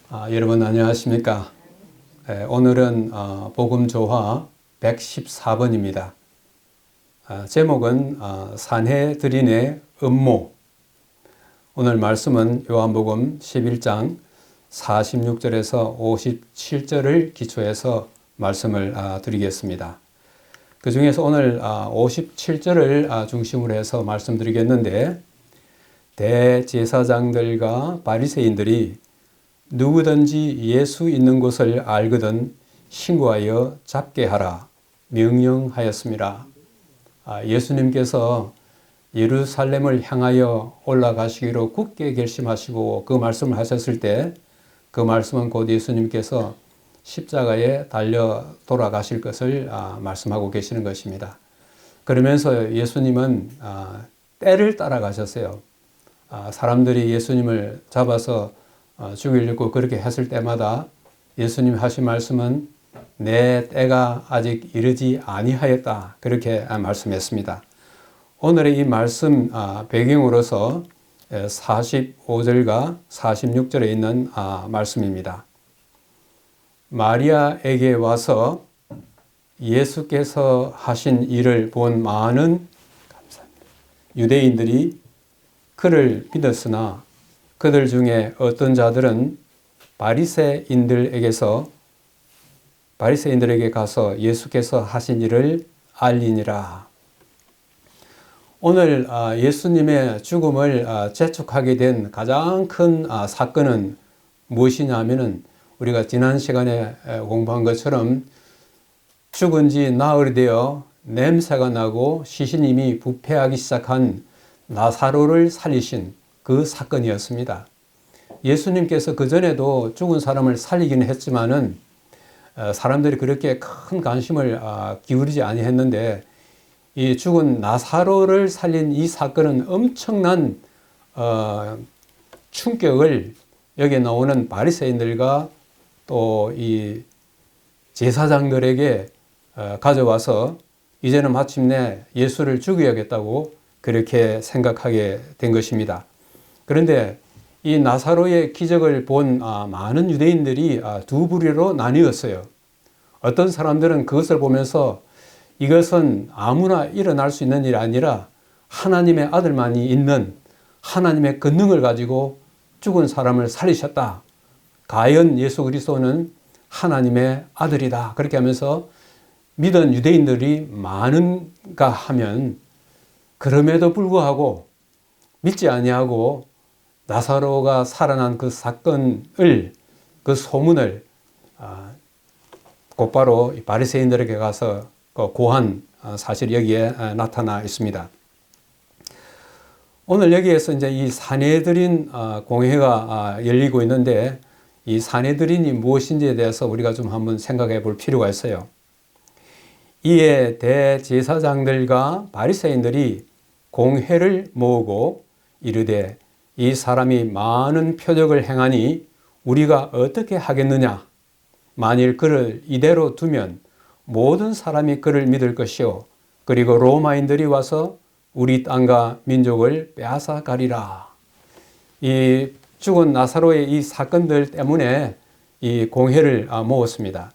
여러분 안녕하십니까? 오늘은 복음조화 114번입니다. 제목은 산헤드린의 음모. 오늘 말씀은 요한복음 11장 46절에서 57절을 기초해서 말씀을 드리겠습니다. 그 중에서 오늘 57절을 중심으로 해서 말씀드리겠는데, 대제사장들과 바리새인들이 누구든지 예수 있는 곳을 알거든 신고하여 잡게 하라 명령하였습니다. 예수님께서 예루살렘을 향하여 올라가시기로 굳게 결심하시고 그 말씀을 하셨을 때, 그 말씀은 곧 예수님께서 십자가에 달려 돌아가실 것을 말씀하고 계시는 것입니다. 그러면서 예수님은 때를 따라가셨어요. 사람들이 예수님을 잡아서 죽이려고 그렇게 했을 때마다 예수님 하신 말씀은 내 때가 아직 이르지 아니하였다, 그렇게 말씀했습니다. 오늘의 이 말씀 배경으로서 45절과 46절에 있는 말씀입니다. 마리아에게 와서 예수께서 하신 일을 본 많은 유대인들이 그를 믿었으나 그들 중에 어떤 자들은 바리새인들에게 가서 예수께서 하신 일을 알리니라. 오늘 예수님의 죽음을 재촉하게 된 가장 큰 사건은 무엇이냐면은, 우리가 지난 시간에 공부한 것처럼 죽은 지 나흘이 되어 냄새가 나고 시신임이 부패하기 시작한 나사로를 살리신 그 사건이었습니다. 예수님께서 그전에도 죽은 사람을 살리기는 했지만은 사람들이 그렇게 큰 관심을 기울이지 아니했는데, 이 죽은 나사로를 살린 이 사건은 엄청난 충격을 여기에 나오는 바리새인들과 또 이 제사장들에게 가져와서 이제는 마침내 예수를 죽여야겠다고 그렇게 생각하게 된 것입니다. 그런데 이 나사로의 기적을 본 많은 유대인들이 두 부류로 나뉘었어요. 어떤 사람들은 그것을 보면서 이것은 아무나 일어날 수 있는 일이 아니라 하나님의 아들만이 있는 하나님의 권능을 가지고 죽은 사람을 살리셨다. 과연 예수 그리스도는 하나님의 아들이다. 그렇게 하면서 믿은 유대인들이 많은가 하면, 그럼에도 불구하고 믿지 아니하고 나사로가 살아난 그 사건을, 그 소문을 곧바로 바리새인들에게 가서 고한 사실이 여기에 나타나 있습니다. 오늘 여기에서 이제 이 산헤드린 공회가 열리고 있는데, 이 산헤드린이 무엇인지에 대해서 우리가 좀 한번 생각해 볼 필요가 있어요. 이에 대제사장들과 바리새인들이 공회를 모으고 이르되, 이 사람이 많은 표적을 행하니 우리가 어떻게 하겠느냐? 만일 그를 이대로 두면 모든 사람이 그를 믿을 것이요, 그리고 로마인들이 와서 우리 땅과 민족을 빼앗아 가리라. 이 죽은 나사로의 이 사건들 때문에 이 공회를 모았습니다.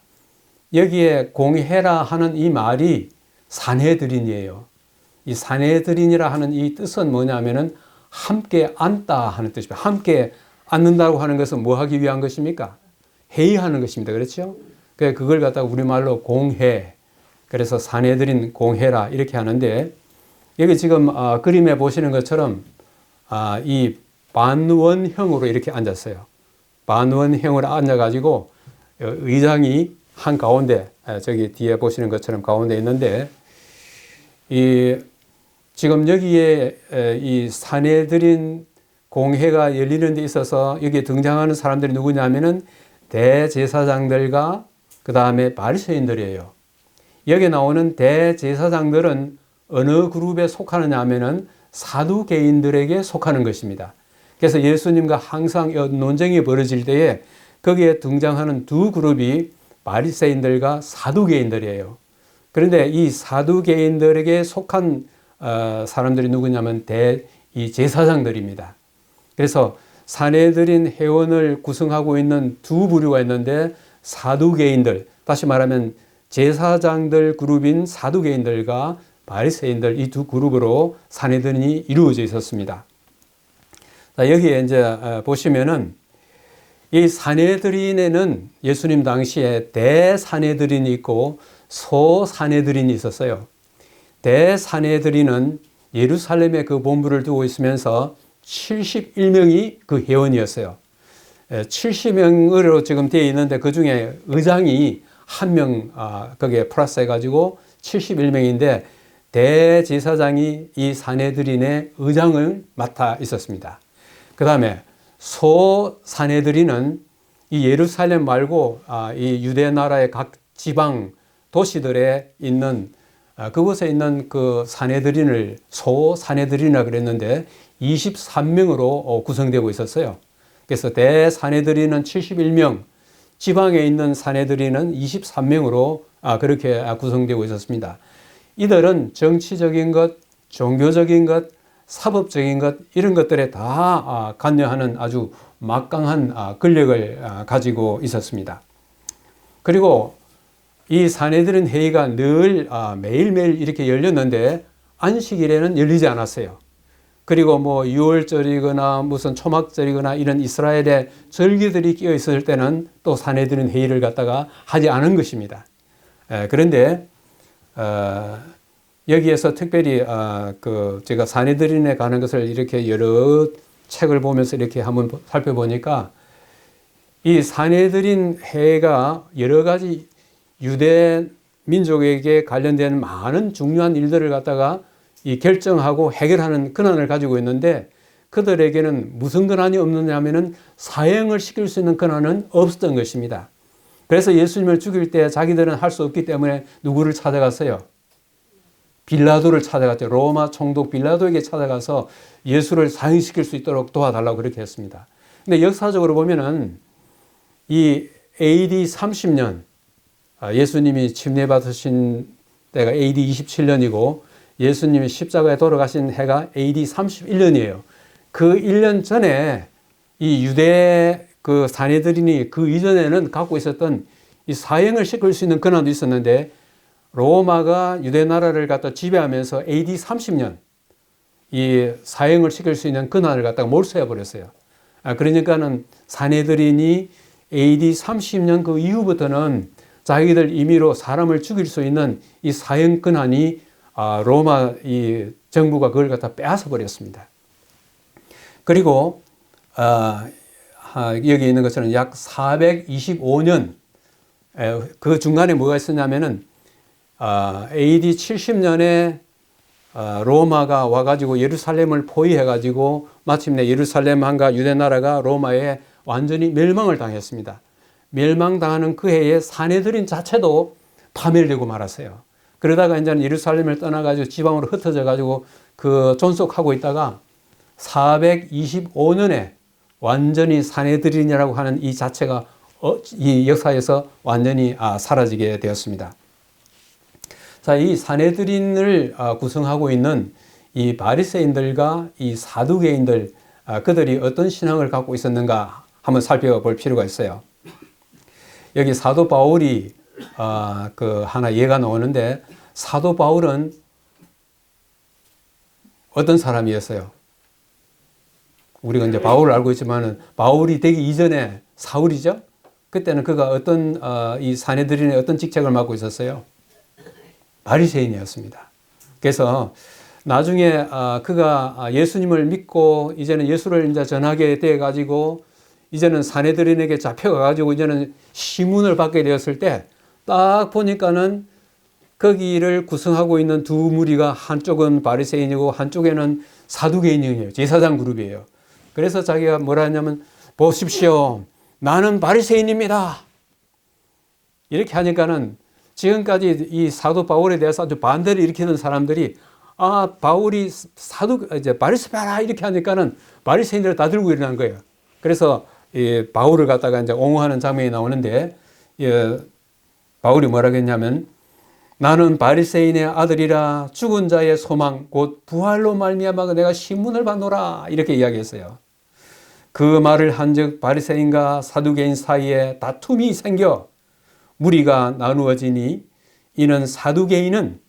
여기에 공회라 하는 이 말이 산헤드린이에요. 이 산헤드린이라 하는 이 뜻은 뭐냐면은 함께 앉다 하는 뜻입니다. 함께 앉는다고 하는 것은 뭐 하기 위한 것입니까? 회의하는 것입니다. 그렇죠? 그걸 갖다가 우리말로 공회, 그래서 산헤드린 공회라 이렇게 하는데, 여기 지금 그림에 보시는 것처럼 이 반원형으로 이렇게 앉았어요. 반원형으로 앉아가지고 의장이 한 가운데, 저기 뒤에 보시는 것처럼 가운데 있는데, 지금 여기에 이 산헤드린 공회가 열리는 데 있어서 여기에 등장하는 사람들이 누구냐면은 대제사장들과 그 다음에 바리새인들이에요. 여기 나오는 대제사장들은 어느 그룹에 속하느냐 하면은 사두개인들에게 속하는 것입니다. 그래서 예수님과 항상 논쟁이 벌어질 때에 거기에 등장하는 두 그룹이 바리새인들과 사두개인들이에요. 그런데 이 사두개인들에게 속한 사람들이 누구냐면 이 제사장들입니다. 그래서 사내들인 회원을 구성하고 있는 두 부류가 있는데, 사두개인들, 다시 말하면 제사장들 그룹인 사두개인들과 바리새인들, 이 두 그룹으로 사내들인이 이루어져 있었습니다. 자, 여기에 이제 보시면은 이 사내들인에는 예수님 당시에 대사내들인이 있고 소사내들인이 있었어요. 대사내들인은 예루살렘에 그 본부를 두고 있으면서 71명이 그 회원이었어요. 70명으로 지금 되어 있는데 그 중에 의장이 한 명 거기에 플러스 해가지고 71명인데 대제사장이 이 사내들인의 의장을 맡아 있었습니다. 그 다음에 소사내들인은 이 예루살렘 말고 이 유대 나라의 각 지방 도시들에 있는 그곳에 있는 그 사내들인을 소사내들인이라 그랬는데 23명으로 구성되고 있었어요. 그래서 대사내들인은 71명, 지방에 있는 사내들인은 23명으로 그렇게 구성되고 있었습니다. 이들은 정치적인 것, 종교적인 것, 사법적인 것, 이런 것들에 다 관여하는 아주 막강한 권력을 가지고 있었습니다. 그리고 이 사내들인 회의가 늘 매일매일 이렇게 열렸는데 안식일에는 열리지 않았어요. 그리고 뭐 유월절이거나 무슨 초막절이거나 이런 이스라엘의 절기들이 끼어 있을 때는 또 사내들인 회의를 갖다가 하지 않은 것입니다. 그런데 여기에서 특별히 제가 사내들인에 관한 것을 이렇게 여러 책을 보면서 이렇게 한번 살펴보니까 이 사내들인 회의가 여러 가지 유대 민족에게 관련된 많은 중요한 일들을 갖다가 이 결정하고 해결하는 권한을 가지고 있는데, 그들에게는 무슨 권한이 없느냐 하면은 사형을 시킬 수 있는 권한은 없었던 것입니다. 그래서 예수님을 죽일 때 자기들은 할 수 없기 때문에 누구를 찾아갔어요? 빌라도를 찾아갔죠. 로마 총독 빌라도에게 찾아가서 예수를 사형시킬 수 있도록 도와달라고 그렇게 했습니다. 근데 역사적으로 보면은 이 AD 30년, 예수님이 침례받으신 때가 AD 27년이고 예수님이 십자가에 돌아가신 해가 AD 31년이에요. 그 1년 전에 이 유대 그 사내들인이 그 이전에는 갖고 있었던 이 사형을 시킬 수 있는 권한도 있었는데, 로마가 유대 나라를 갖다 지배하면서 AD 30년 이 사형을 시킬 수 있는 권한을 갖다가 몰수해 버렸어요. 그러니까는 사내들인이 AD 30년 그 이후부터는 자기들 임의로 사람을 죽일 수 있는 이 사형 권한이 로마 이 정부가 그걸 갖다 빼앗아 버렸습니다. 그리고 여기 있는 것처럼 약 425년 그 중간에 뭐가 있었냐면은 AD 70년에 로마가 와가지고 예루살렘을 포위해가지고 마침내 예루살렘과 유대 나라가 로마에 완전히 멸망을 당했습니다. 멸망당하는 그 해에 사내들인 자체도 파멸되고 말았어요. 그러다가 이제는 예루살렘을 떠나가지고 지방으로 흩어져가지고 그 존속하고 있다가 425년에 완전히 사내들인이라고 하는 이 자체가 이 역사에서 완전히 사라지게 되었습니다. 자, 이 사내들인을 구성하고 있는 이 바리새인들과 이 사두개인들, 그들이 어떤 신앙을 갖고 있었는가 한번 살펴볼 필요가 있어요. 여기 사도 바울이 그 하나 예가 나오는데, 사도 바울은 어떤 사람이었어요? 우리가 이제 바울을 알고 있지만은 바울이 되기 이전에 사울이죠. 그때는 그가 어떤 이 사내들인의 어떤 직책을 맡고 있었어요? 바리새인이었습니다. 그래서 나중에 그가 예수님을 믿고 이제는 예수를 이제 전하게 돼 가지고 이제는 사내들인에게 잡혀가 가지고 이제는 시문을 받게 되었을 때 딱 보니까는 거기를 구성하고 있는 두 무리가 한쪽은 바리새인이고 한쪽에는 사두개인이에요. 제사장 그룹이에요. 그래서 자기가 뭐라 하냐면, 보십시오, 나는 바리새인입니다. 이렇게 하니까는 지금까지 이 사도 바울에 대해서 아주 반대를 일으키는 사람들이 바울이 이제 바리새인이라 이렇게 하니까는 바리새인들을 다 들고 일어난 거예요. 그래서 이 바울을 갖다가 이제 옹호하는 장면이 나오는데, 바울이 뭐라고 했냐면, 나는 바리새인의 아들이라 죽은 자의 소망 곧 부활로 말미암아 내가 신문을 받노라 이렇게 이야기했어요. 그 말을 한즉 바리새인과 사두개인 사이에 다툼이 생겨 무리가 나누어지니 이는 사두개인은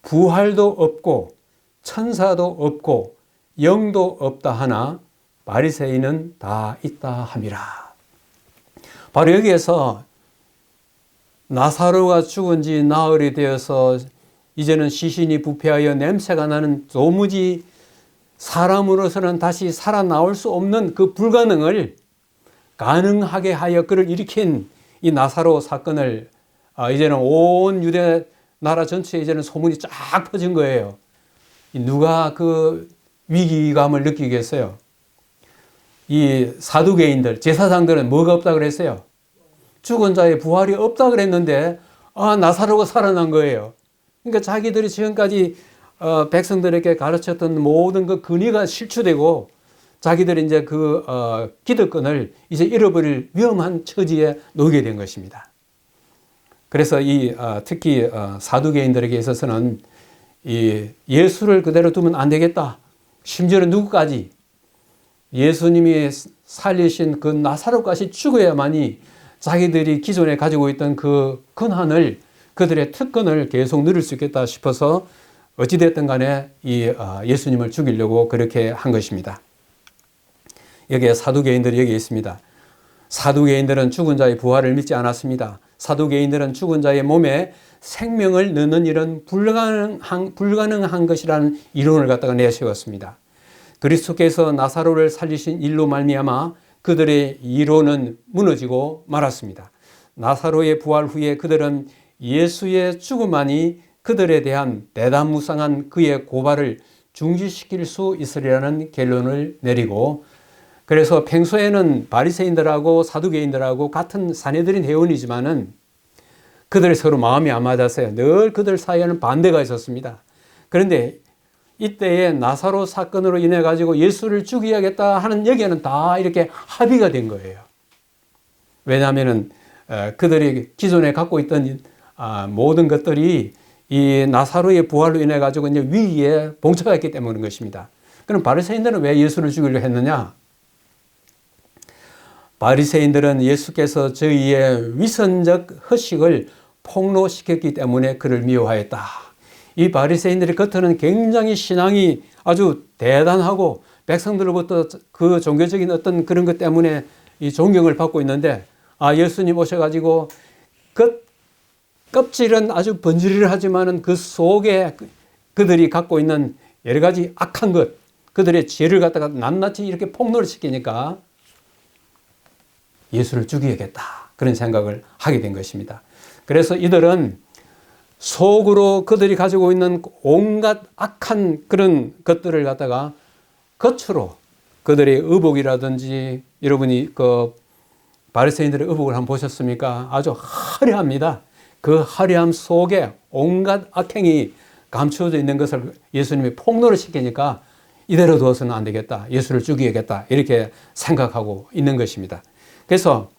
부활도 없고 천사도 없고 영도 없다 하나 바리새인은 다 있다 함이라. 바로 여기에서 나사로가 죽은 지 나흘이 되어서 이제는 시신이 부패하여 냄새가 나는 도무지 사람으로서는 다시 살아나올 수 없는 그 불가능을 가능하게 하여 그를 일으킨 이 나사로 사건을 이제는 온 유대 나라 전체에 이제는 소문이 쫙 퍼진 거예요. 누가 그 위기감을 느끼겠어요? 이 사두개인들, 제사장들은 뭐가 없다 그랬어요? 죽은 자의 부활이 없다 그랬는데 나사로가 살아난 거예요. 그러니까 자기들이 지금까지 백성들에게 가르쳤던 모든 그 근의가 실추되고 자기들이 이제 그 기득권을 이제 잃어버릴 위험한 처지에 놓이게 된 것입니다. 그래서 이 특히 사두개인들에게 있어서는 이 예수를 그대로 두면 안 되겠다. 심지어는 누구까지? 예수님이 살리신 그 나사로까지 죽어야만이 자기들이 기존에 가지고 있던 그 권한을, 그들의 특권을 계속 누릴 수 있겠다 싶어서 어찌됐든 간에 이 예수님을 죽이려고 그렇게 한 것입니다. 여기에 사두개인들이 여기 있습니다. 사두개인들은 죽은 자의 부활을 믿지 않았습니다. 사두개인들은 죽은 자의 몸에 생명을 넣는 일은 불가능한 것이라는 이론을 갖다가 내세웠습니다. 그리스도께서 나사로를 살리신 일로 말미암아 그들의 이론은 무너지고 말았습니다. 나사로의 부활 후에 그들은 예수의 죽음만이 그들에 대한 대담무쌍한 그의 고발을 중지시킬 수 있으리라는 결론을 내리고, 그래서 평소에는 바리새인들하고 사두개인들하고 같은 사내들인 회원이지만은 그들이 서로 마음이 안 맞았어요. 늘 그들 사이에는 반대가 있었습니다. 그런데 이때에 나사로 사건으로 인해 가지고 예수를 죽여야겠다 하는 여기에는 다 이렇게 합의가 된 거예요. 왜냐하면은 그들이 기존에 갖고 있던 모든 것들이 이 나사로의 부활로 인해 가지고 이제 위기에 봉착했기 때문인 것입니다. 그럼 바리새인들은 왜 예수를 죽이려 했느냐? 바리새인들은 예수께서 저희의 위선적 허식을 폭로시켰기 때문에 그를 미워하였다. 이 바리새인들의 겉으로는 굉장히 신앙이 아주 대단하고 백성들로부터 그 종교적인 어떤 그런 것 때문에 이 존경을 받고 있는데, 예수님 오셔가지고 껍질은 아주 번지르르하지만은 그 속에 그들이 갖고 있는 여러 가지 악한 것, 그들의 죄를 갖다가 낱낱이 이렇게 폭로를 시키니까 예수를 죽여야겠다, 그런 생각을 하게 된 것입니다. 그래서 이들은 속으로 그들이 가지고 있는 온갖 악한 그런 것들을 갖다가 겉으로 그들의 의복이라든지, 여러분이 그 바리새인들의 의복을 한번 보셨습니까? 아주 화려합니다. 그 화려함 속에 온갖 악행이 감추어져 있는 것을 예수님이 폭로를 시키니까 이대로 두어서는 안 되겠다, 예수를 죽여야겠다, 이렇게 생각하고 있는 것입니다. 그래서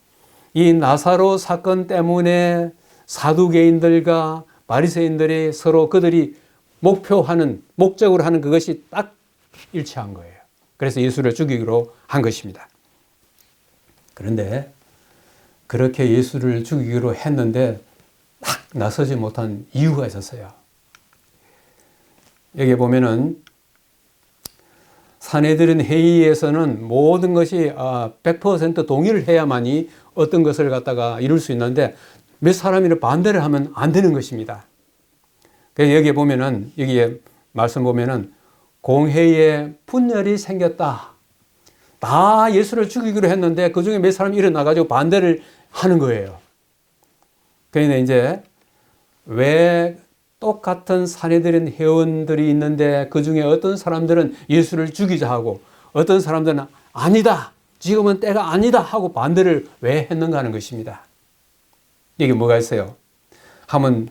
이 나사로 사건 때문에 사두개인들과 바리새인들이 서로 그들이 목적으로 하는 그것이 딱 일치한 거예요. 그래서 예수를 죽이기로 한 것입니다. 그런데 그렇게 예수를 죽이기로 했는데 딱 나서지 못한 이유가 있었어요. 여기 보면은 사내들인 회의에서는 모든 것이 100% 동의를 해야만이 어떤 것을 갖다가 이룰 수 있는데 몇 사람이 반대를 하면 안 되는 것입니다. 그래서 여기에 보면은, 여기에 말씀 보면은 공회에 분열이 생겼다. 다 예수를 죽이기로 했는데 그 중에 몇 사람이 일어나가지고 반대를 하는 거예요. 그러니까 이제 왜 똑같은 사내들인 회원들이 있는데 그 중에 어떤 사람들은 예수를 죽이자 하고 어떤 사람들은 아니다, 지금은 때가 아니다 하고 반대를 왜 했는가 하는 것입니다. 이게 뭐가 있어요? 한번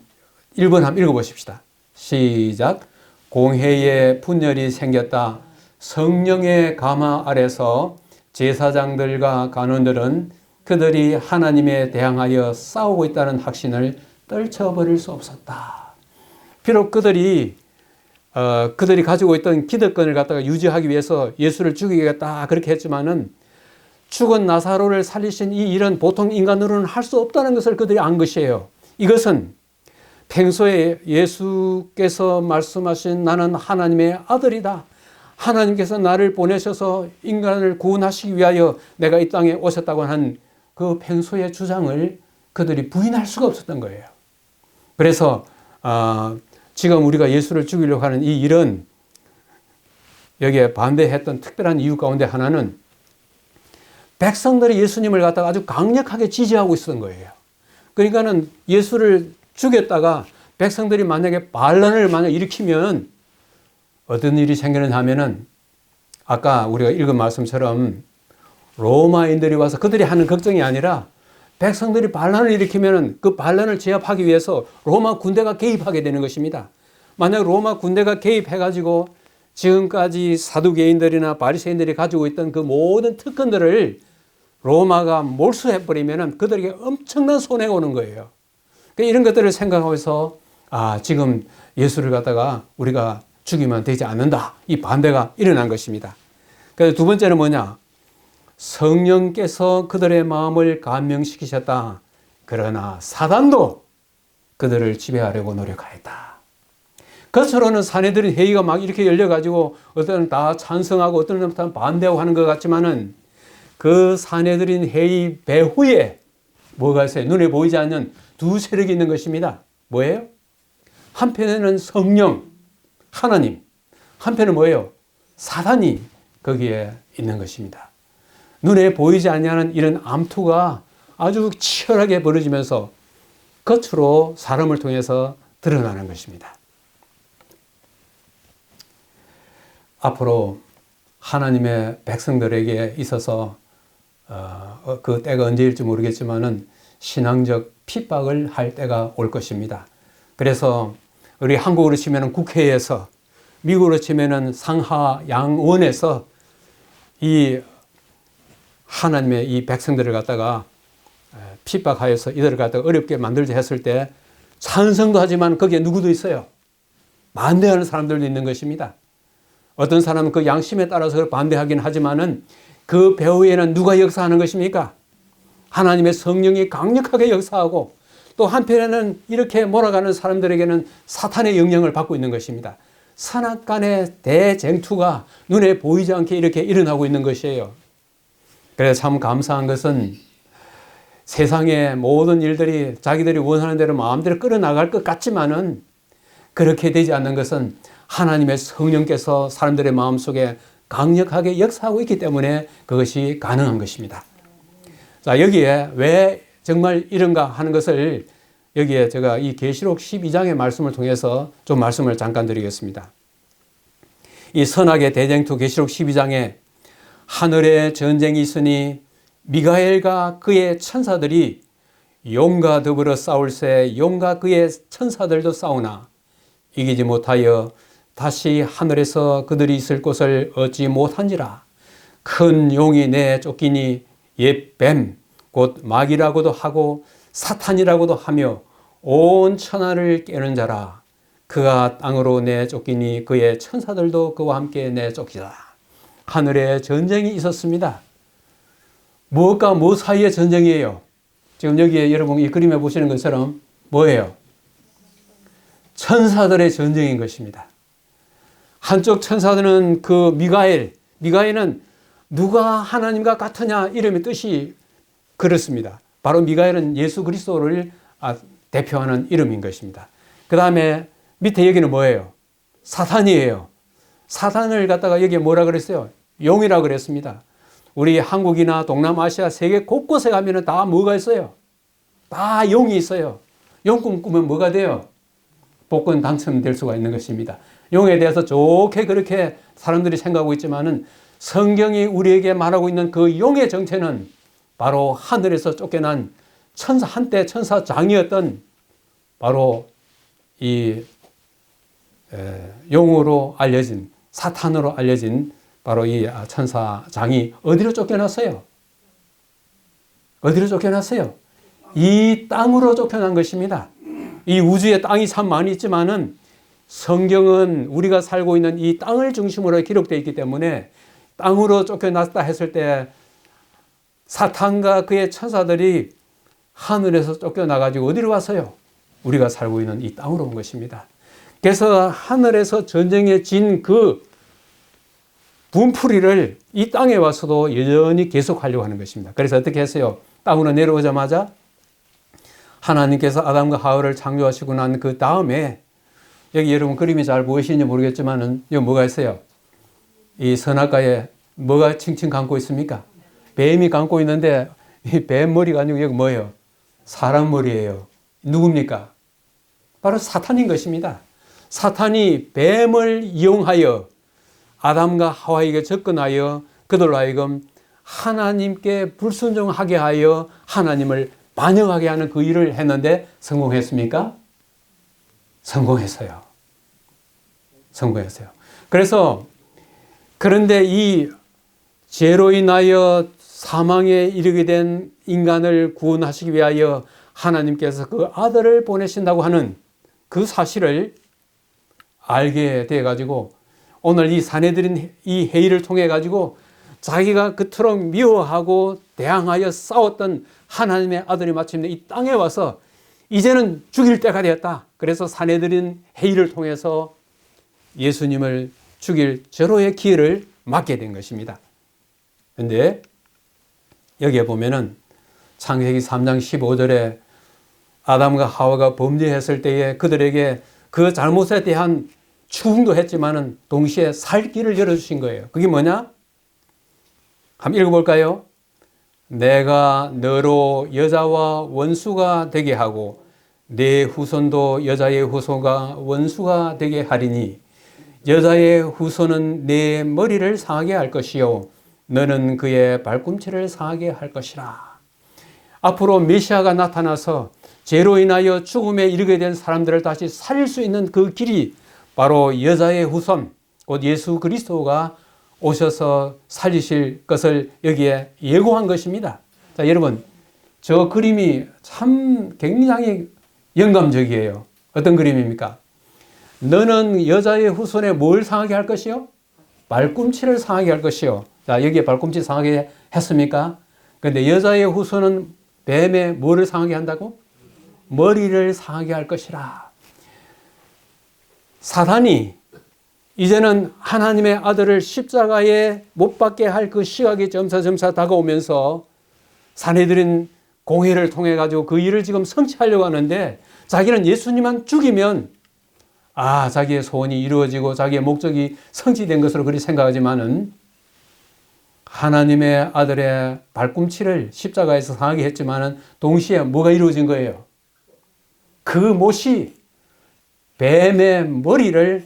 1번 한번 읽어보십시다. 시작. 공회에 분열이 생겼다. 성령의 감화 아래서 제사장들과 간원들은 그들이 하나님에 대항하여 싸우고 있다는 확신을 떨쳐버릴 수 없었다. 비록 그들이 가지고 있던 기득권을 갖다가 유지하기 위해서 예수를 죽이겠다 그렇게 했지만은 죽은 나사로를 살리신 이 일은 보통 인간으로는 할 수 없다는 것을 그들이 안 것이에요. 이것은 평소에 예수께서 말씀하신 나는 하나님의 아들이다. 하나님께서 나를 보내셔서 인간을 구원하시기 위하여 내가 이 땅에 오셨다고 한 그 평소의 주장을 그들이 부인할 수가 없었던 거예요. 그래서 지금 우리가 예수를 죽이려고 하는 이 일은 여기에 반대했던 특별한 이유 가운데 하나는 백성들이 예수님을 갖다가 아주 강력하게 지지하고 있었던 거예요. 그러니까는 예수를 죽였다가 백성들이 만약에 반란을 일으키면 어떤 일이 생기느냐 하면은 아까 우리가 읽은 말씀처럼 로마인들이 와서 그들이 하는 걱정이 아니라 백성들이 반란을 일으키면 그 반란을 제압하기 위해서 로마 군대가 개입하게 되는 것입니다. 만약 로마 군대가 개입해가지고 지금까지 사두개인들이나 바리새인들이 가지고 있던 그 모든 특권들을 로마가 몰수해버리면 그들에게 엄청난 손해가 오는 거예요. 이런 것들을 생각하면서 지금 예수를 갖다가 우리가 죽이면 되지 않는다. 이 반대가 일어난 것입니다. 그래서 두 번째는 뭐냐? 성령께서 그들의 마음을 감명시키셨다. 그러나 사단도 그들을 지배하려고 노력하였다. 겉으로는 사내들인 회의가 막 이렇게 열려가지고 어떤 다 찬성하고 어떤 다 반대하고 하는 것 같지만은 그 사내들인 회의 배후에 뭐가 있어요? 눈에 보이지 않는 두 세력이 있는 것입니다. 뭐예요? 한편에는 성령, 하나님, 한편은 뭐예요? 사단이 거기에 있는 것입니다. 눈에 보이지 않는 이런 암투가 아주 치열하게 벌어지면서 겉으로 사람을 통해서 드러나는 것입니다. 앞으로 하나님의 백성들에게 있어서 그 때가 언제일지 모르겠지만은 신앙적 핍박을 할 때가 올 것입니다. 그래서 우리 한국으로 치면은 국회에서, 미국으로 치면은 상하 양원에서 이 하나님의 이 백성들을 갖다가 핍박하여서 이들을 갖다가 어렵게 만들자 했을 때 찬성도 하지만 거기에 누구도 있어요. 반대하는 사람들도 있는 것입니다. 어떤 사람은 그 양심에 따라서 반대하긴 하지만은 그 배후에는 누가 역사하는 것입니까? 하나님의 성령이 강력하게 역사하고 또 한편에는 이렇게 몰아가는 사람들에게는 사탄의 영향을 받고 있는 것입니다. 산악간의 대쟁투가 눈에 보이지 않게 이렇게 일어나고 있는 것이에요. 그래서 참 감사한 것은 세상의 모든 일들이 자기들이 원하는 대로 마음대로 끌어나갈 것 같지만은 그렇게 되지 않는 것은 하나님의 성령께서 사람들의 마음속에 강력하게 역사하고 있기 때문에 그것이 가능한 것입니다. 자, 여기에 왜 정말 이런가 하는 것을 여기에 제가 이 계시록 12장의 말씀을 통해서 좀 말씀을 잠깐 드리겠습니다. 이 선악의 대쟁투 계시록 12장에 하늘에 전쟁이 있으니 미가엘과 그의 천사들이 용과 더불어 싸울새 용과 그의 천사들도 싸우나 이기지 못하여 다시 하늘에서 그들이 있을 곳을 얻지 못한지라. 큰 용이 내쫓기니 옛 뱀 곧 마귀라고도 하고 사탄이라고도 하며 온 천하를 깨는 자라. 그가 땅으로 내쫓기니 그의 천사들도 그와 함께 내쫓기라. 하늘에 전쟁이 있었습니다. 무엇과 무엇 사이의 전쟁이에요? 지금 여기에 여러분 이 그림에 보시는 것처럼 뭐예요? 천사들의 전쟁인 것입니다. 한쪽 천사들은 그 미가엘은 누가 하나님과 같으냐 이름의 뜻이 그렇습니다. 바로 미가엘은 예수 그리스도를 대표하는 이름인 것입니다. 그 다음에 밑에 여기는 뭐예요? 사탄이에요. 사탄을 갖다가 여기에 뭐라 그랬어요? 용이라 그랬습니다. 우리 한국이나 동남아시아 세계 곳곳에 가면은 다 뭐가 있어요? 다 용이 있어요. 용 꿈꾸면 뭐가 돼요? 복권 당첨될 수가 있는 것입니다. 용에 대해서 좋게 그렇게 사람들이 생각하고 있지만은 성경이 우리에게 말하고 있는 그 용의 정체는 바로 하늘에서 쫓겨난 한때 천사장이었던 바로 이 용으로 알려진 사탄으로 알려진 바로 이 천사장이 어디로 쫓겨났어요? 어디로 쫓겨났어요? 이 땅으로 쫓겨난 것입니다. 이 우주에 땅이 참 많이 있지만은 성경은 우리가 살고 있는 이 땅을 중심으로 기록되어 있기 때문에 땅으로 쫓겨났다 했을 때 사탄과 그의 천사들이 하늘에서 쫓겨나가지고 어디로 왔어요? 우리가 살고 있는 이 땅으로 온 것입니다. 그래서 하늘에서 전쟁에 진 그 분풀이를 이 땅에 와서도 여전히 계속하려고 하는 것입니다. 그래서 어떻게 했어요? 땅으로 내려오자마자 하나님께서 아담과 하와를 창조하시고 난 그 다음에, 여기 여러분 그림이 잘 보이시는지 모르겠지만은 여기 뭐가 있어요? 이 선악과에 뭐가 칭칭 감고 있습니까? 뱀이 감고 있는데 이 뱀 머리가 아니고 여기 뭐예요? 사람 머리예요. 누굽니까? 바로 사탄인 것입니다. 사탄이 뱀을 이용하여 아담과 하와에게 접근하여 그들로 하여금 하나님께 불순종하게 하여 하나님을 반역하게 하는 그 일을 했는데 성공했습니까? 성공했어요. 성공했어요. 그래서 그런데 이 죄로 인하여 사망에 이르게 된 인간을 구원하시기 위하여 하나님께서 그 아들을 보내신다고 하는 그 사실을 알게 돼 가지고 오늘 이 사내들인 이 회의를 통해 가지고 자기가 그토록 미워하고 대항하여 싸웠던 하나님의 아들이 마침내 이 땅에 와서 이제는 죽일 때가 되었다. 그래서 사내들인 회의를 통해서 예수님을 죽일 절호의 기회를 맞게 된 것입니다. 그런데 여기에 보면은 창세기 3장 15절에 아담과 하와가 범죄했을 때에 그들에게 그 잘못에 대한 추궁도 했지만은 동시에 살 길을 열어주신 거예요. 그게 뭐냐? 한번 읽어볼까요? 내가 너로 여자와 원수가 되게 하고 내 후손도 여자의 후손과 원수가 되게 하리니 여자의 후손은 내 머리를 상하게 할 것이요 너는 그의 발꿈치를 상하게 할 것이라. 앞으로 메시아가 나타나서 죄로 인하여 죽음에 이르게 된 사람들을 다시 살릴 수 있는 그 길이 바로 여자의 후손, 곧 예수 그리스도가 오셔서 살리실 것을 여기에 예고한 것입니다. 자, 여러분, 저 그림이 참 굉장히 영감적이에요. 어떤 그림입니까? 너는 여자의 후손에 뭘 상하게 할 것이요? 발꿈치를 상하게 할 것이요. 자, 여기에 발꿈치 상하게 했습니까? 그런데 여자의 후손은 뱀의 뭐를 상하게 한다고? 머리를 상하게 할 것이라. 사단이 이제는 하나님의 아들을 십자가에 못 박게 할 그 시각이 점차점차 다가오면서 사내들인 공회를 통해 가지고 그 일을 지금 성취하려고 하는데 자기는 예수님만 죽이면 자기의 소원이 이루어지고 자기의 목적이 성취된 것으로 그리 생각하지만은 하나님의 아들의 발꿈치를 십자가에서 상하게 했지만은 동시에 뭐가 이루어진 거예요? 그 못이 뱀의 머리를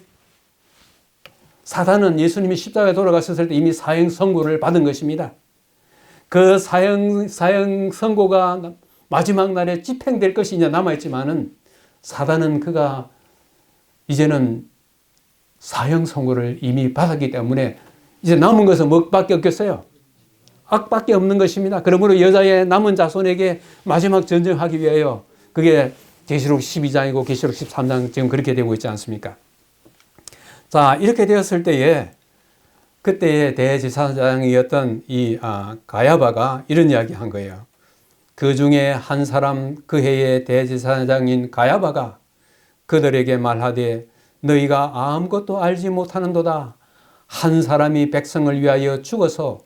사단은 예수님이 십자가에 돌아가셨을 때 이미 사형 선고를 받은 것입니다. 그 사형 선고가 마지막 날에 집행될 것이 이제 남아있지만은 사단은 그가 이제는 사형 선고를 이미 받았기 때문에 이제 남은 것은 뭐밖에 없겠어요? 악밖에 없는 것입니다. 그러므로 여자의 남은 자손에게 마지막 전쟁하기 위하여 그게 계시록 12장이고 계시록 13장 지금 그렇게 되고 있지 않습니까? 자, 이렇게 되었을 때에 그때의 대제사장이었던 이 가야바가 이런 이야기 한 거예요. 그 중에 한 사람 그 해의 대제사장인 가야바가 그들에게 말하되 너희가 아무것도 알지 못하는도다. 한 사람이 백성을 위하여 죽어서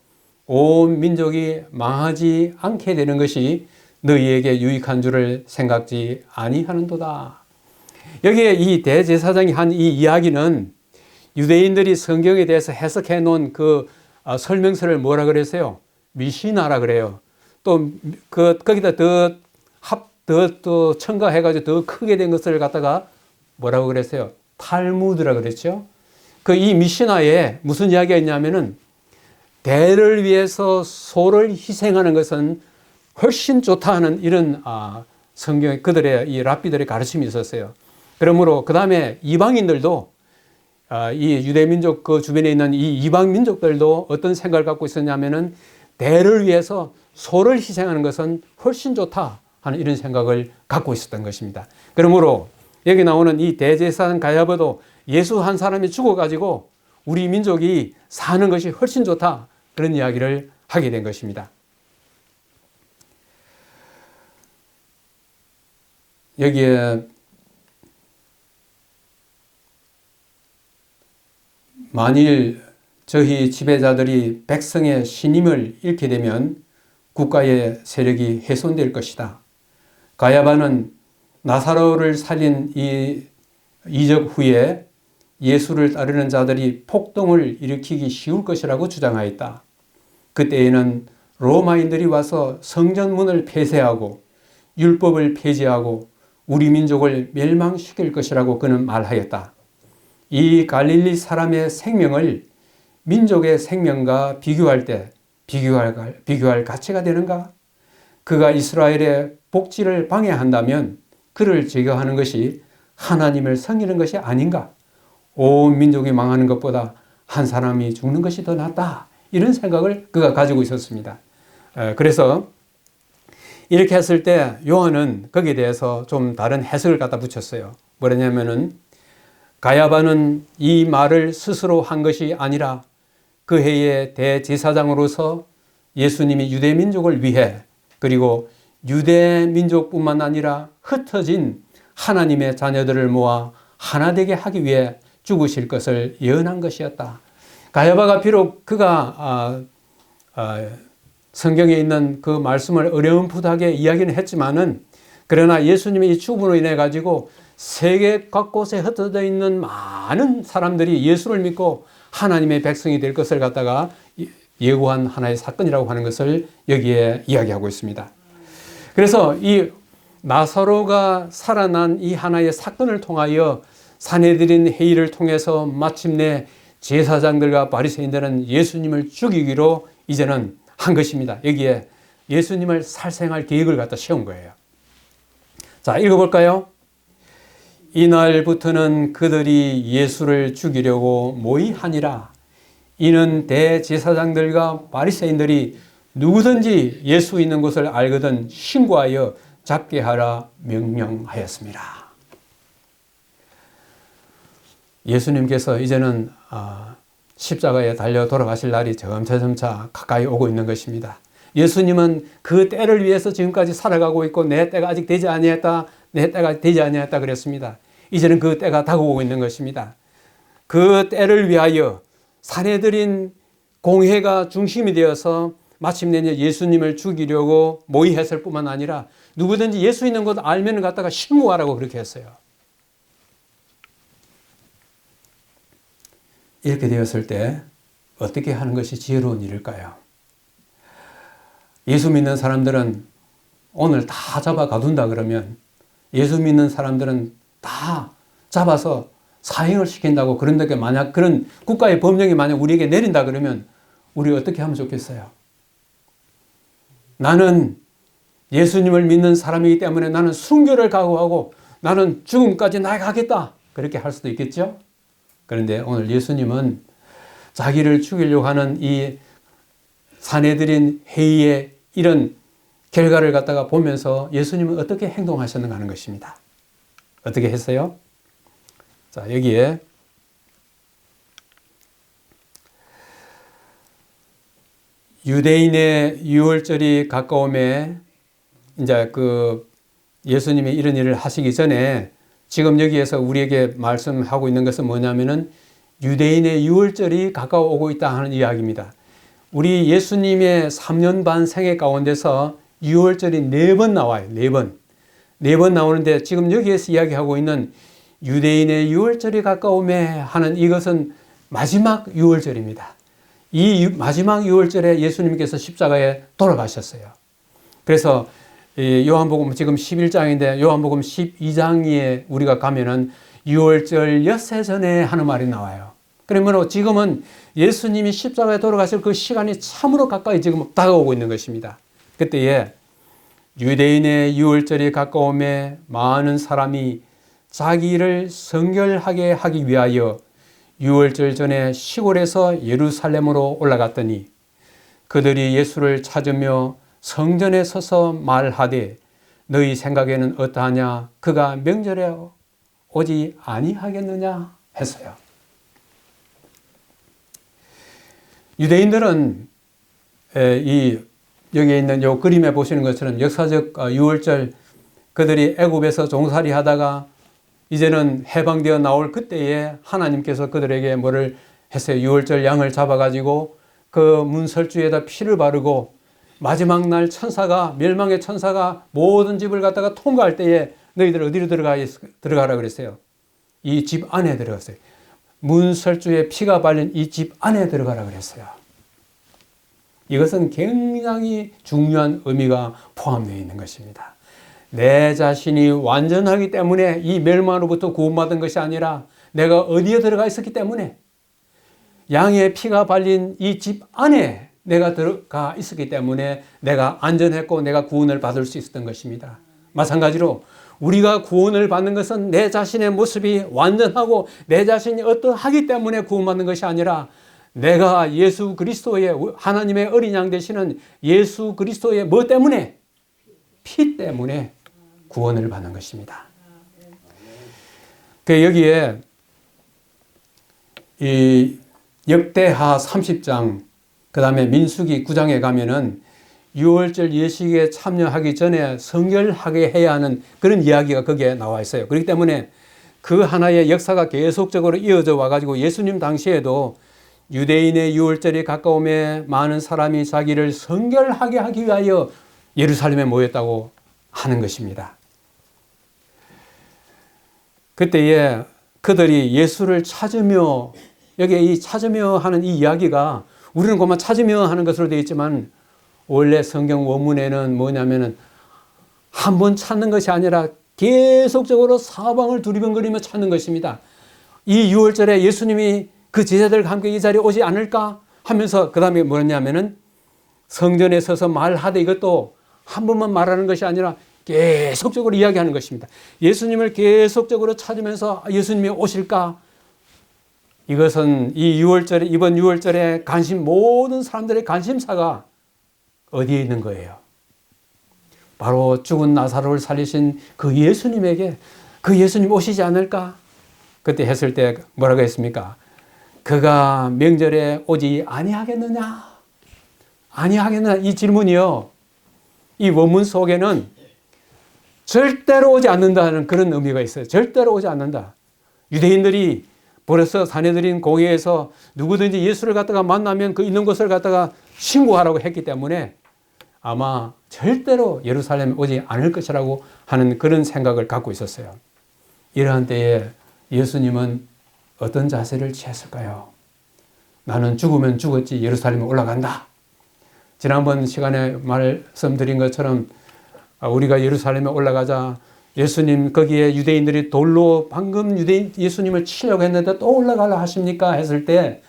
온 민족이 망하지 않게 되는 것이 너희에게 유익한 줄을 생각지 아니하는도다. 여기에 이 대제사장이 한 이 이야기는 유대인들이 성경에 대해서 해석해 놓은 그 설명서를 뭐라 그랬어요? 미시나라 그래요. 또 거기다 더 첨가해가지고 더 크게 된 것을 갖다가 뭐라고 그랬어요? 탈무드라 그랬죠. 그 이 미시나에 무슨 이야기가 있냐면은 대를 위해서 소를 희생하는 것은 훨씬 좋다 하는 이런 성경 그들의 이 랍비들의 가르침이 있었어요. 그러므로 그 다음에 이방인들도 이 유대민족 그 주변에 있는 이 이방 민족들도 어떤 생각을 갖고 있었냐면은 대를 위해서 소를 희생하는 것은 훨씬 좋다 하는 이런 생각을 갖고 있었던 것입니다. 그러므로 여기 나오는 이 대제사장 가야바도 예수 한 사람이 죽어가지고 우리 민족이 사는 것이 훨씬 좋다 그런 이야기를 하게 된 것입니다. 여기에 만일 저희 지배자들이 백성의 신임을 잃게 되면 국가의 세력이 훼손될 것이다. 가야바는 나사로를 살린 이 이적 후에 예수를 따르는 자들이 폭동을 일으키기 쉬울 것이라고 주장하였다. 그때에는 로마인들이 와서 성전문을 폐쇄하고 율법을 폐지하고 우리 민족을 멸망시킬 것이라고 그는 말하였다. 이 갈릴리 사람의 생명을 민족의 생명과 비교할 때 비교할 가치가 되는가? 그가 이스라엘의 복지를 방해한다면 그를 제거하는 것이 하나님을 섬기는 것이 아닌가? 온 민족이 망하는 것보다 한 사람이 죽는 것이 더 낫다. 이런 생각을 그가 가지고 있었습니다. 그래서 이렇게 했을 때 요한은 거기에 대해서 좀 다른 해석을 갖다 붙였어요. 뭐냐면은 가야바는 이 말을 스스로 한 것이 아니라 그 해의 대제사장으로서 예수님이 유대 민족을 위해 그리고 유대 민족뿐만 아니라 흩어진 하나님의 자녀들을 모아 하나 되게 하기 위해 죽으실 것을 예언한 것이었다. 가야바가 비록 그가 성경에 있는 그 말씀을 어렴풋하게 이야기는 했지만은 그러나 예수님의 이 죽음으로 인해 가지고 세계 각곳에 흩어져 있는 많은 사람들이 예수를 믿고 하나님의 백성이 될 것을 갖다가 예고한 하나의 사건이라고 하는 것을 여기에 이야기하고 있습니다. 그래서 이 나사로가 살아난 이 하나의 사건을 통하여 산헤드린 회의를 통해서 마침내 제사장들과 바리새인들은 예수님을 죽이기로 이제는 한 것입니다. 여기에 예수님을 살생할 계획을 갖다 세운 거예요. 자, 읽어볼까요? 이날부터는 그들이 예수를 죽이려고 모의하니라. 이는 대제사장들과 바리새인들이 누구든지 예수 있는 곳을 알거든 신고하여 잡게 하라 명령하였습니다. 예수님께서 이제는 십자가에 달려 돌아가실 날이 점차 가까이 오고 있는 것입니다. 예수님은 그 때를 위해서 지금까지 살아가고 있고 내 때가 아직 되지 아니했다. 내 때가 되지 아니했다 그랬습니다. 이제는 그 때가 다가오고 있는 것입니다. 그 때를 위하여 산헤드린 공회가 중심이 되어서 마침내 예수님을 죽이려고 모의했을 뿐만 아니라 누구든지 예수 있는 곳 알면 갖다가 신고하라고 그렇게 했어요. 이렇게 되었을 때 어떻게 하는 것이 지혜로운 일일까요? 예수 믿는 사람들은 오늘 다 잡아 가둔다 그러면 예수 믿는 사람들은 다 잡아서 사형을 시킨다고 그런데 만약 그런 국가의 법령이 만약 우리에게 내린다 그러면 우리 어떻게 하면 좋겠어요? 나는 예수님을 믿는 사람이기 때문에 나는 순교를 각오하고 나는 죽음까지 나아가겠다. 그렇게 할 수도 있겠죠? 그런데 오늘 예수님은 자기를 죽이려고 하는 이 산헤드린 회의의 이런 결과를 갖다가 보면서 예수님은 어떻게 행동하셨는가 하는 것입니다. 어떻게 했어요? 자, 여기에 유대인의 유월절이 가까움에 이제 그 예수님이 이런 일을 하시기 전에 지금 여기에서 우리에게 말씀하고 있는 것은 뭐냐면은 유대인의 유월절이 가까워오고 있다 하는 이야기입니다. 우리 예수님의 3년 반 생애 가운데서 유월절이 4번 나와요. 4번. 4번 나오는데 지금 여기에서 이야기하고 있는 유대인의 유월절이 가까움에 하는 이것은 마지막 유월절입니다. 이 마지막 유월절에 예수님께서 십자가에 돌아가셨어요. 그래서 요한복음 지금 11장인데 요한복음 12장에 우리가 가면은 유월절 엿새 전에 하는 말이 나와요. 그러면 지금은 예수님이 십자가에 돌아가실 그 시간이 참으로 가까이 지금 다가오고 있는 것입니다. 그때에 유대인의 유월절이 가까움에 많은 사람이 자기를 성결하게 하기 위하여 유월절 전에 시골에서 예루살렘으로 올라갔더니 그들이 예수를 찾으며 성전에 서서 말하되 너희 생각에는 어떠하냐? 그가 명절에 오지 아니하겠느냐? 했어요. 유대인들은 여기에 있는 이 그림에 보시는 것처럼 역사적 유월절 그들이 애굽에서 종살이 하다가 이제는 해방되어 나올 그때에 하나님께서 그들에게 뭐를 했어요? 유월절 양을 잡아가지고 그 문설주에다 피를 바르고 마지막 날 천사가, 멸망의 천사가 모든 집을 갖다가 통과할 때에 너희들 어디로 들어가라 그랬어요? 이 집 안에 들어갔어요. 문설주에 피가 발린 이 집 안에 들어가라 그랬어요. 이것은 굉장히 중요한 의미가 포함되어 있는 것입니다. 내 자신이 완전하기 때문에 이 멸망으로부터 구원받은 것이 아니라 내가 어디에 들어가 있었기 때문에, 양의 피가 발린 이 집 안에 내가 들어가 있었기 때문에 내가 안전했고 내가 구원을 받을 수 있었던 것입니다. 마찬가지로 우리가 구원을 받는 것은 내 자신의 모습이 완전하고 내 자신이 어떠하기 때문에 구원받는 것이 아니라 내가 예수 그리스도의, 하나님의 어린 양 되시는 예수 그리스도의 뭐 때문에? 피 때문에 구원을 받는 것입니다. 여기에 이 역대하 30장, 그 다음에 민수기 9장에 가면은 유월절 예식에 참여하기 전에 성결하게 해야 하는 그런 이야기가 거기에 나와 있어요. 그렇기 때문에 그 하나의 역사가 계속적으로 이어져 와가지고 예수님 당시에도 유대인의 유월절이 가까움에 많은 사람이 자기를 성결하게 하기 위하여 예루살렘에 모였다고 하는 것입니다. 그때에 그들이 예수를 찾으며, 여기에 이 찾으며 하는 이 이야기가 우리는 그만 찾으며 하는 것으로 되어 있지만 원래 성경 원문에는 뭐냐면은 한 번 찾는 것이 아니라 계속적으로 사방을 두리번거리며 찾는 것입니다. 이 유월절에 예수님이 그 제자들과 함께 이 자리에 오지 않을까 하면서 그 다음에 뭐냐면은 성전에 서서 말하되, 이것도 한 번만 말하는 것이 아니라 계속적으로 이야기하는 것입니다. 예수님을 계속적으로 찾으면서 예수님이 오실까? 이것은 이 유월절에, 이번 유월절에 모든 사람들의 관심사가 어디에 있는 거예요? 바로 죽은 나사로를 살리신 그 예수님에게, 그 예수님 오시지 않을까? 그때 했을 때 뭐라고 했습니까? 그가 명절에 오지 아니하겠느냐? 아니하겠느냐? 이 질문이요, 이 원문 속에는 절대로 오지 않는다는 그런 의미가 있어요. 절대로 오지 않는다. 유대인들이 벌써 사내들인 공회에서 누구든지 예수를 갖다가 만나면 그 있는 곳을 갖다가 신고하라고 했기 때문에 아마 절대로 예루살렘에 오지 않을 것이라고 하는 그런 생각을 갖고 있었어요. 이러한 때에 예수님은 어떤 자세를 취했을까요? 나는 죽으면 죽었지 예루살렘에 올라간다. 지난번 시간에 말씀드린 것처럼 우리가 예루살렘에 올라가자 예수님 거기에 유대인들이 돌로 방금 예수님을 치려고 했는데 또 올라가려 하십니까? 했을 때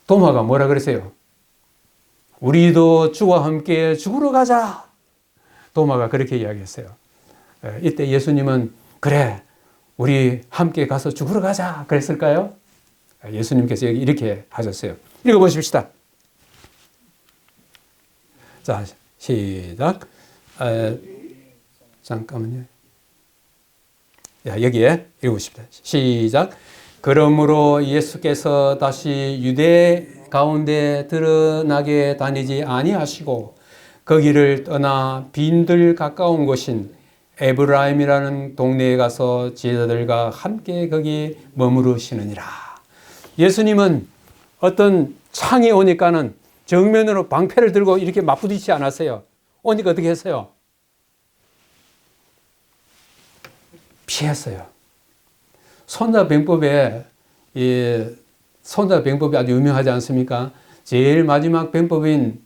도마가 뭐라 그랬어요? 우리도 주와 함께 죽으러 가자. 도마가 그렇게 이야기했어요. 이때 예수님은 그래, 우리 함께 가서 죽으러 가자 그랬을까요? 예수님께서 이렇게 하셨어요. 읽어보십시다. 자, 시작. 잠깐만요. 여기에 읽으십시다. 시작. 그러므로 예수께서 다시 유대 가운데 드러나게 다니지 아니하시고 거기를 떠나 빈들 가까운 곳인 에브라임이라는 동네에 가서 제자들과 함께 거기 머무르시느니라. 예수님은 어떤 창이 오니까는 정면으로 방패를 들고 이렇게 맞부딪히지 않았어요. 오니까 어떻게 했어요? 피했어요. 손자병법에 손자병법이 아주 유명하지 않습니까? 제일 마지막 병법인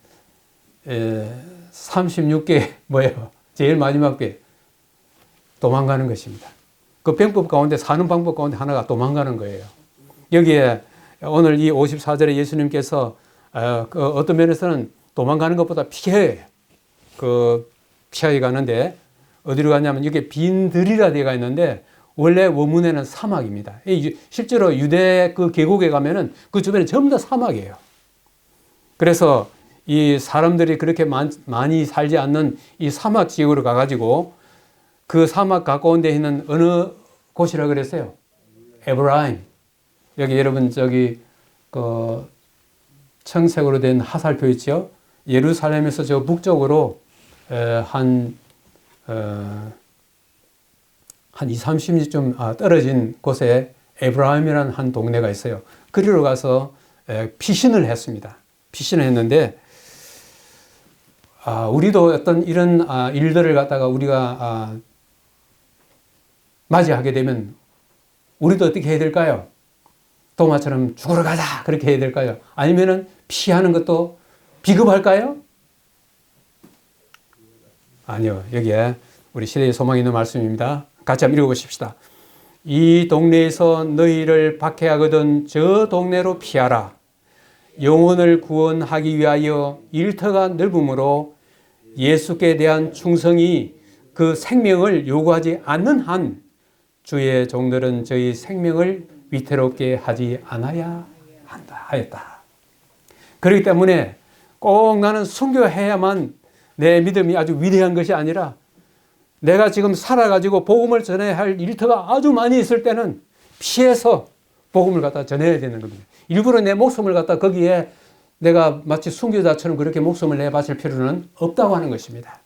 36개 뭐예요? 제일 마지막 배 도망가는 것입니다. 그 병법 가운데, 사는 방법 가운데 하나가 도망가는 거예요. 여기에 오늘 이 54절에 예수님께서 어떤 면에서는 도망가는 것보다 피해 가는데 어디로 가냐면 이게 빈들이라 되어 있는데 원래 원문에는 사막입니다. 실제로 유대 그 계곡에 가면은 그 주변에 전부 다 사막이에요. 그래서 이 사람들이 그렇게 많이 살지 않는 이 사막 지역으로 가가지고 그 사막 가까운 데 있는 어느 곳이라 그랬어요? 에브라임. 여기 여러분 저기 그 청색으로 된 화살표 있죠? 예루살렘에서 저 북쪽으로 한 한 2, 30리 좀 떨어진 곳에 에브라임이라는 한 동네가 있어요. 그리로 가서 피신을 했습니다. 피신을 했는데 우리도 어떤 이런 일들을 갖다가 우리가 맞이하게 되면 우리도 어떻게 해야 될까요? 도마처럼 죽으러 가자 그렇게 해야 될까요? 아니면은 피하는 것도 비겁할까요? 아니요. 여기에 우리 시대의 소망이 있는 말씀입니다. 같이 한번 읽어보십시다. 이 동네에서 너희를 박해하거든 저 동네로 피하라. 영혼을 구원하기 위하여 일터가 넓으므로 예수께 대한 충성이 그 생명을 요구하지 않는 한 주의 종들은 저희 생명을 위태롭게 하지 않아야 한다 하였다. 그렇기 때문에 꼭 나는 순교해야만 내 믿음이 아주 위대한 것이 아니라 내가 지금 살아가지고 복음을 전해야 할 일터가 아주 많이 있을 때는 피해서 복음을 갖다 전해야 되는 겁니다. 일부러 내 목숨을 갖다 거기에 내가 마치 순교자처럼 그렇게 목숨을 내바칠 필요는 없다고 하는 것입니다.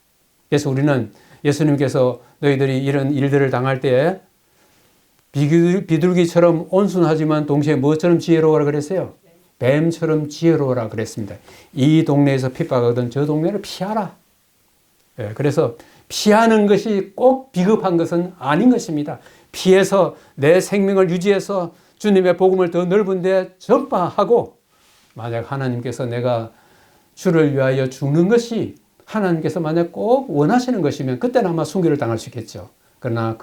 그래서 우리는 예수님께서 너희들이 이런 일들을 당할 때 비둘기처럼 온순하지만 동시에 무엇처럼 지혜로워라 그랬어요? 뱀처럼 지혜로워라 그랬습니다. 이 동네에서 핍박하던 저 동네를 피하라. 그래서 피하는 것이 꼭 비겁한 것은 아닌 것입니다. 피해서 내 생명을 유지해서 주님의 복음을 더 넓은 데 전파하고 만약 하나님께서 내가 주를 위하여 죽는 것이 하나님께서 만약 꼭 원하시는 것이면 그때는 아마 순교를 당할 수 있겠죠. 그러나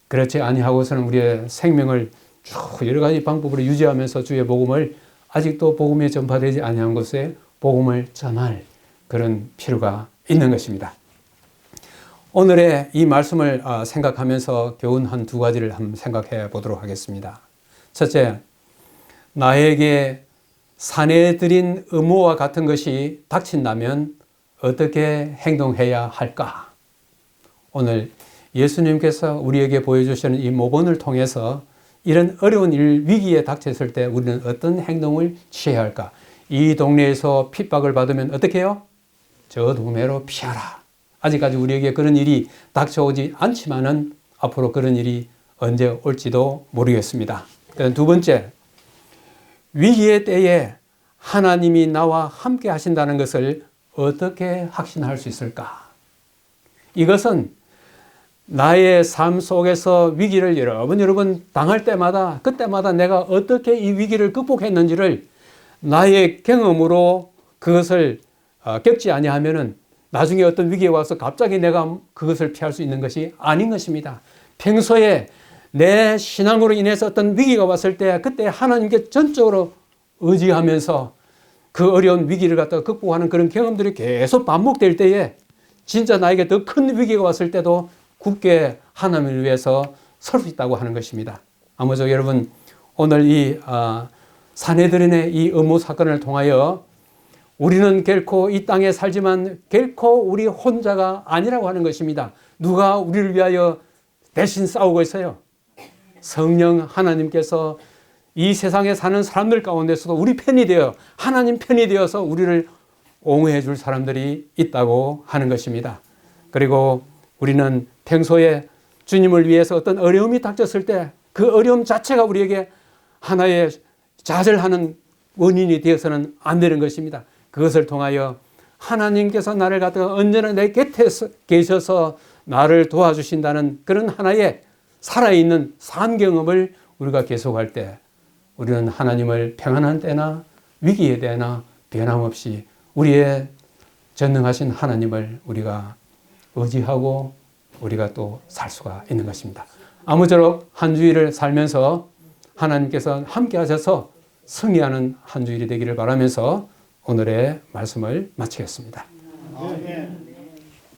그렇지 아니하고서는 우리의 생명을 쭉 여러 가지 방법으로 유지하면서 주의 복음을 아직도 복음이 전파되지 아니한 곳에 복음을 전할 그런 필요가 있는 것입니다. 오늘의 이 말씀을 생각하면서 교훈 한 두 가지를 한번 생각해 보도록 하겠습니다. 첫째, 나에게 사내들인 의무와 같은 것이 닥친다면 어떻게 행동해야 할까? 오늘 예수님께서 우리에게 보여주시는 이 모본을 통해서 이런 어려운 일, 위기에 닥쳤을 때 우리는 어떤 행동을 취해야 할까? 이 동네에서 핍박을 받으면 어떻게 해요? 저 동네로 피하라. 아직까지 우리에게 그런 일이 닥쳐오지 않지만은 앞으로 그런 일이 언제 올지도 모르겠습니다. 두 번째, 위기의 때에 하나님이 나와 함께 하신다는 것을 어떻게 확신할 수 있을까? 이것은 나의 삶 속에서 위기를 여러 번 당할 때마다 그때마다 내가 어떻게 이 위기를 극복했는지를 나의 경험으로 그것을 겪지 아니하면은 나중에 어떤 위기에 와서 갑자기 내가 그것을 피할 수 있는 것이 아닌 것입니다. 평소에 내 신앙으로 인해서 어떤 위기가 왔을 때 그때 하나님께 전적으로 의지하면서 그 어려운 위기를 갖다가 극복하는 그런 경험들이 계속 반복될 때에 진짜 나에게 더 큰 위기가 왔을 때도 굳게 하나님을 위해서 설 수 있다고 하는 것입니다. 아무쪼록 여러분 오늘 이 사내들인의 이 음모 사건을 통하여 우리는 결코 이 땅에 살지만 결코 우리 혼자가 아니라고 하는 것입니다. 누가 우리를 위하여 대신 싸우고 있어요? 성령 하나님께서 이 세상에 사는 사람들 가운데서도 우리 편이 되어 하나님 편이 되어서 우리를 옹호해 줄 사람들이 있다고 하는 것입니다. 그리고 우리는 평소에 주님을 위해서 어떤 어려움이 닥쳤을 때 그 어려움 자체가 우리에게 하나의 좌절하는 원인이 되어서는 안 되는 것입니다. 그것을 통하여 하나님께서 나를 갖다가 언제나 내 곁에 계셔서 나를 도와주신다는 그런 하나의 살아있는 산 경험을 우리가 계속할 때 우리는 하나님을 평안한 때나 위기의 때나 변함없이 우리의 전능하신 하나님을 우리가 의지하고 우리가 또 살 수가 있는 것입니다. 아무쪼록 한 주일을 살면서 하나님께서 함께 하셔서 승리하는 한 주일이 되기를 바라면서 오늘의 말씀을 마치겠습니다.